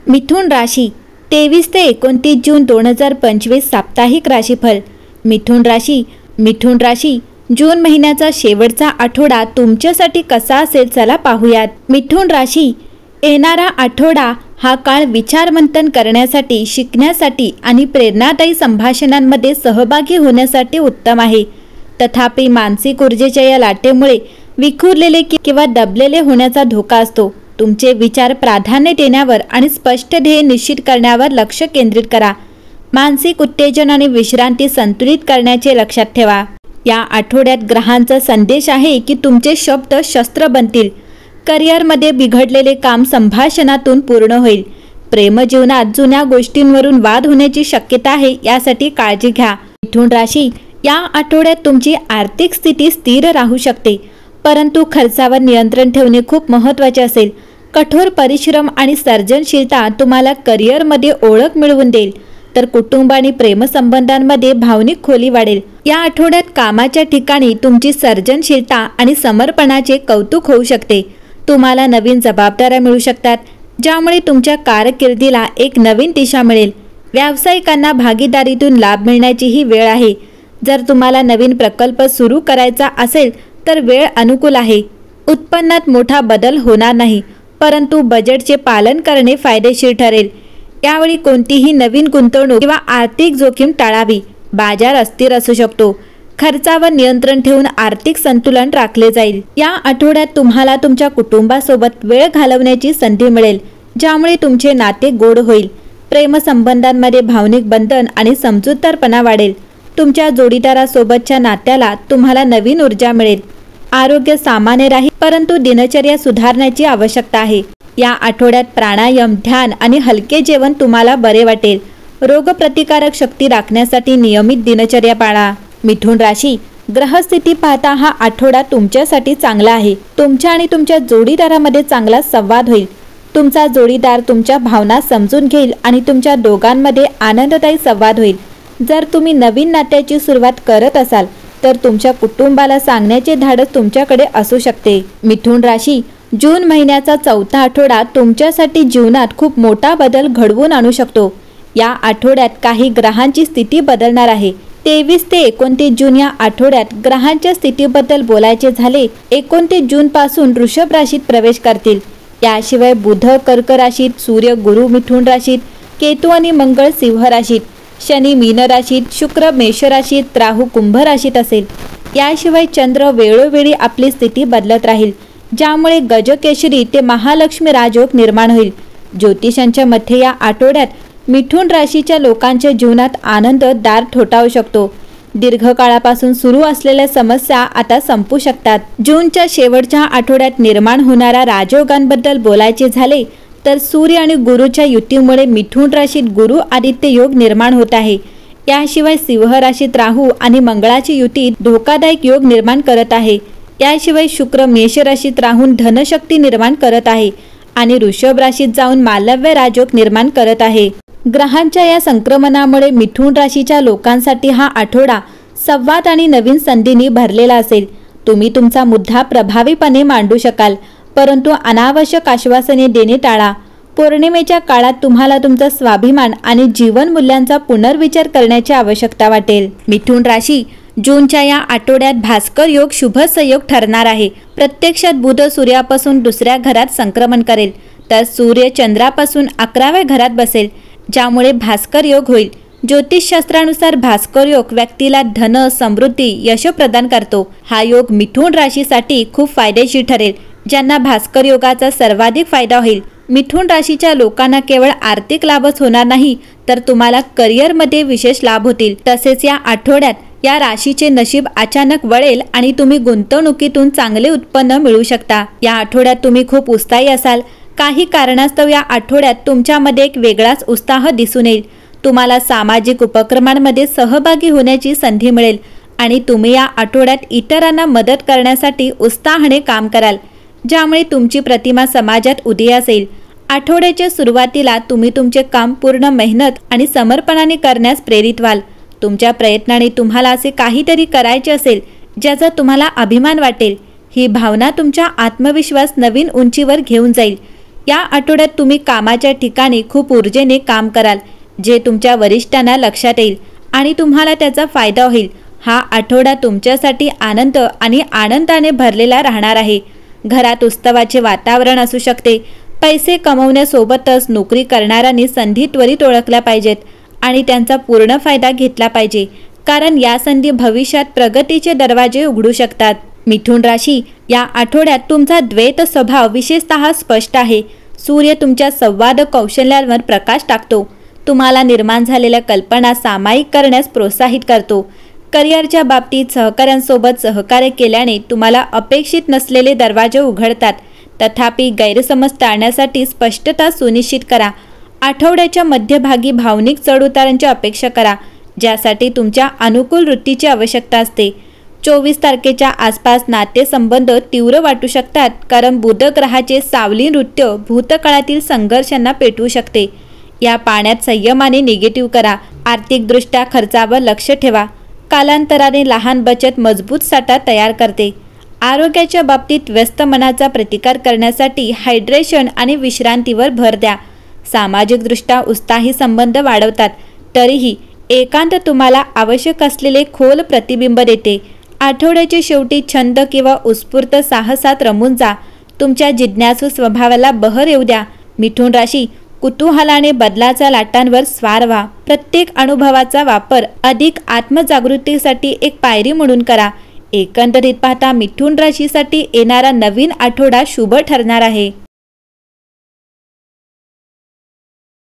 मिथुन राशी 23 ते 29 जून 2025 साप्ताहिक राशीफल। मिथुन राशी जून महिन्याचा शेवटचा आठवडा तुमच्यासाठी कसा असेल चला पाहूयात। मिथुन राशी, येणारा आठवडा हा काळ विचारमंथन करण्यासाठी, शिकण्यासाठी आणि प्रेरणादायी संभाषणांमध्ये सहभागी होण्यासाठी उत्तम आहे। तथापि मानसिक ऊर्जेच्या या लाटेमुळे विखुरलेले किंवा दबलेले होण्याचा धोका असतो। तुमचे विचार प्राधान्य देण्यावर आणि स्पष्ट ध्येय निश्चित करण्यावर लक्ष केंद्रित करा। मानसिक उत्तेजन आणि विश्रांती संतुलित करण्याचे लक्षात ठेवा। या आठवड्यात ग्रहांचा संदेश आहे की तुमचे शब्द शस्त्र बनतील। करिअरमध्ये बिघडलेले काम संभाषणातून पूर्ण होईल। प्रेमजीवनात जुन्या गोष्टींवरून वाद होण्याची शक्यता आहे, यासाठी काळजी घ्या। मिथुन राशी, या आठवड्यात तुमची आर्थिक स्थिती स्थिर राहू शकते, परंतु खर्चावर नियंत्रण ठेवणे खूप महत्त्वाचे असेल। कठोर परिश्रम आणि सर्जनशीलता तुम्हाला करिअरमध्ये ओळख मिळवून देईल, तर कुटुंब आणि प्रेमसंबंधांमध्ये भावनिक खोली वाढेल। या आठवड्यात कामाच्या ठिकाणी तुमची सर्जनशीलता आणि समर्पणाचे कौतुक होऊ शकते। तुम्हाला नवीन जबाबदाऱ्या मिळू शकतात, ज्यामुळे तुमच्या कारकिर्दीला एक नवीन दिशा मिळेल। व्यावसायिकांना भागीदारीतून लाभ मिळण्याची ही वेळ आहे। जर तुम्हाला नवीन प्रकल्प सुरू करायचा असेल तर वेळ अनुकूल आहे। उत्पन्नात मोठा बदल होणार नाही, परंतु बजेटचे पालन करणे फायदेशीर ठरेल। यावेळी कोणतीही नवीन गुंतवणूक किंवा आर्थिक जोखीम टाळावी। बाजार अस्थिर असू शकतो। खर्चावर नियंत्रण ठेवून आर्थिक संतुलन राखले जाईल। या आठवड्यात तुम्हाला तुमच्या कुटुंबासोबत वेळ घालवण्याची संधी मिळेल, ज्यामुळे तुमचे नाते गोड होईल। प्रेमसंबंधांमध्ये भावनिक बंधन आणि समजूतदारपणा वाढेल। तुमच्या जोडीदारासोबतच्या नात्याला तुम्हाला नवीन ऊर्जा मिळेल। आरोग्य सामान्य राहील, परंतु दिनचर्या सुधारण्याची आवश्यकता आहे। या आठवड्यात प्राणायाम, ध्यान आणि हलके जेवण तुम्हाला बरे वाटेल। रोगप्रतिकारक शक्ती राखण्यासाठी नियमित दिनचर्या पाळा। मिथुन राशी, ग्रहस्थिती पाहता हा आठवडा तुमच्यासाठी चांगला आहे। तुमच्या आणि तुमच्या जोडीदारामध्ये चांगला संवाद होईल। तुमचा जोडीदार तुमच्या भावना समजून घेईल आणि तुमच्या दोघांमध्ये आनंददायी संवाद होईल। जर तुम्ही नवीन नात्याची सुरुवात करत असाल तर तुमच्या कुटुंबाला सांगण्याचे धाडस तुमच्याकडे असू शकते। मिथुन राशी, जून महिन्याचा चौथा आठवडा तुमच्यासाठी जीवनात खूप मोठा बदल घडवून आणू शकतो। या आठवड्यात काही ग्रहांची स्थिती बदलणार आहे। 23 ते 29 जून या आठवड्यात ग्रहांच्या स्थितीबद्दल बोलायचे झाले, 29 जून पासून वृषभ राशीत प्रवेश करतील। याशिवाय बुध कर्क राशीत, सूर्य गुरु मिथुन राशीत, केतू आणि मंगळ सिंह राशीत, शनी मीन राशीत, शुक्र मेष राशीत, राहू कुंभ राशीत असेल। याशिवाय चंद्र वेळोवेळी आपली स्थिती बदलत राहील, ज्यामुळे गजकेशरी ते महालक्ष्मी राजयोग निर्माण होईल। ज्योतिषांच्या मते या आठवड्यात मिथुन राशीच्या लोकांच्या जीवनात आनंद दार ठोठावू शकतो। दीर्घकाळापासून सुरू असलेल्या समस्या आता संपू शकतात। जूनच्या शेवटच्या आठवड्यात निर्माण होणाऱ्या राजयोगांबद्दल बोलायचे झाले तर सूर्य आणि गुरुच्या युतीमुळे मिथुन राशीत गुरु आदित्य योग निर्माण होत आहे। याशिवाय सिंह राशीत राहू आणि मंगळाची युती धोकादायक योग निर्माण करत आहे। याशिवाय शुक्र मेष राशीत राहून धनशक्ती निर्माण करत आहे आणि वृषभ राशीत जाऊन मालव्य राजयोग निर्माण करत आहे। ग्रहांच्या या संक्रमणामुळे मिथुन राशीच्या लोकांसाठी हा आठवडा संवाद आणि नवीन संधींनी भरलेला असेल। तुम्ही तुमचा मुद्दा प्रभावीपणे मांडू शकाल, परंतु अनावश्यक आश्वासने देणे टाळा। पौर्णिमेच्या काळात तुम्हाला तुमचा स्वाभिमान आणि जीवन मूल्यांचा पुनर्विचार करण्याची आवश्यकता वाटेल। मिथुन राशी, जूनच्या या आठवड्यात भास्कर योग शुभ संयोग ठरणार आहे। प्रत्यक्षात बुध सूर्यापासून दुसऱ्या घरात संक्रमण करेल, तर सूर्य चंद्रापासून 11व्या घरात बसेल, ज्यामुळे भास्कर योग होईल। ज्योतिषशास्त्रानुसार भास्कर योग व्यक्तीला धन, समृद्धी, यश प्रदान करतो। हा योग मिथुन राशीसाठी खूप फायदेशीर ठरेल, ज्यांना भास्कर योगाचा सर्वाधिक फायदा होईल। मिथुन राशीच्या लोकांना केवळ आर्थिक लाभच होणार नाही, तर तुम्हाला करिअरमध्ये विशेष लाभ होतील। तसेच या आठवड्यात या राशीचे नशीब अचानक वळेल आणि तुम्ही गुंतवणुकीतून चांगले उत्पन्न मिळवू शकता। या आठवड्यात तुम्ही खूप उत्साही असाल। काही कारणास्तव या आठवड्यात तुमच्यामध्ये एक वेगळाच उत्साह दिसून येईल। तुम्हाला सामाजिक उपक्रमांमध्ये सहभागी होण्याची संधी मिळेल आणि तुम्ही या आठवड्यात इतरांना मदत करण्यासाठी उत्साहाने काम कराल, ज्यामुळे तुमची प्रतिमा समाजात उदयास येईल। आठवड्याच्या सुरुवातीला तुम्ही तुमचे काम पूर्ण मेहनत आणि समर्पणाने करण्यास प्रेरित व्हाल। तुमच्या प्रयत्नाने तुम्हाला असे काहीतरी करायचे असेल ज्याचा तुम्हाला अभिमान वाटेल। ही भावना तुमचा आत्मविश्वास नवीन उंचीवर घेऊन जाईल। या आठवड्यात तुम्ही कामाच्या ठिकाणी खूप ऊर्जेने काम कराल, जे तुमच्या वरिष्ठांना लक्षात येईल आणि तुम्हाला त्याचा फायदा होईल। हा आठवडा तुमच्यासाठी आनंद आणि आनंदाने भरलेला राहणार आहे। घरात उत्सवाचे वातावरण असू शकते। पैसे कमवण्यासोबतच नोकरी करणाऱ्यांनी संधी त्वरित ओळखल्या पाहिजेत आणि त्यांचा पूर्ण फायदा घेतला पाहिजे, कारण या संधी भविष्यात प्रगतीचे दरवाजे उघडू शकतात। मिथुन राशी, या आठवड्यात तुमचा द्वैत स्वभाव विशेषतः स्पष्ट आहे। सूर्य तुमच्या संवाद कौशल्यांवर प्रकाश टाकतो, तुम्हाला निर्माण झालेल्या कल्पना सामायिक करण्यास प्रोत्साहित करतो। करिअरच्या बाबतीत सहकाऱ्यांसोबत सहकार्य केल्याने तुम्हाला अपेक्षित नसलेले दरवाजे उघडतात, तथापि गैरसमज टाळण्यासाठी स्पष्टता सुनिश्चित करा। आठवड्याच्या मध्यभागी भावनिक चढउतारांची अपेक्षा करा, ज्यासाठी तुमच्या अनुकूल वृत्तीची आवश्यकता असते। 24 तारखेच्या आसपास नातेसंबंध तीव्र वाटू शकतात, कारण बुध ग्रहाचे सावली नृत्य भूतकाळातील संघर्षांना पेटवू शकते। या पाण्यात संयमाने निगेटिव्ह करा। आर्थिकदृष्ट्या खर्चावर लक्ष ठेवा, कालांतराने लहान बचत मजबूत साठा तयार करते। आरोग्याच्या बाबतीत व्यस्त मनाचा प्रतिकार करण्यासाठी हायड्रेशन आणि विश्रांतीवर भर द्या। सामाजिकदृष्ट्या उत्साही संबंध वाढवतात, तरीही एकांत तुम्हाला आवश्यक असलेले खोल प्रतिबिंब देते। आठवड्याच्या शेवटी छंद किंवा उत्स्फूर्त साहसात रमून जा, तुमच्या जिज्ञासू स्वभावाला बहर येऊ द्या। मिथुन राशी, कुतूहलाने बदलाच्या लाटांवर स्वार व्हा। प्रत्येक अनुभवाचा वापर अधिक आत्मजागृतीसाठी एक पायरी म्हणून करा। एकंदरीत पाहता मिथुन राशीसाठी येणारा नवीन आठवडा शुभ ठरणार आहे।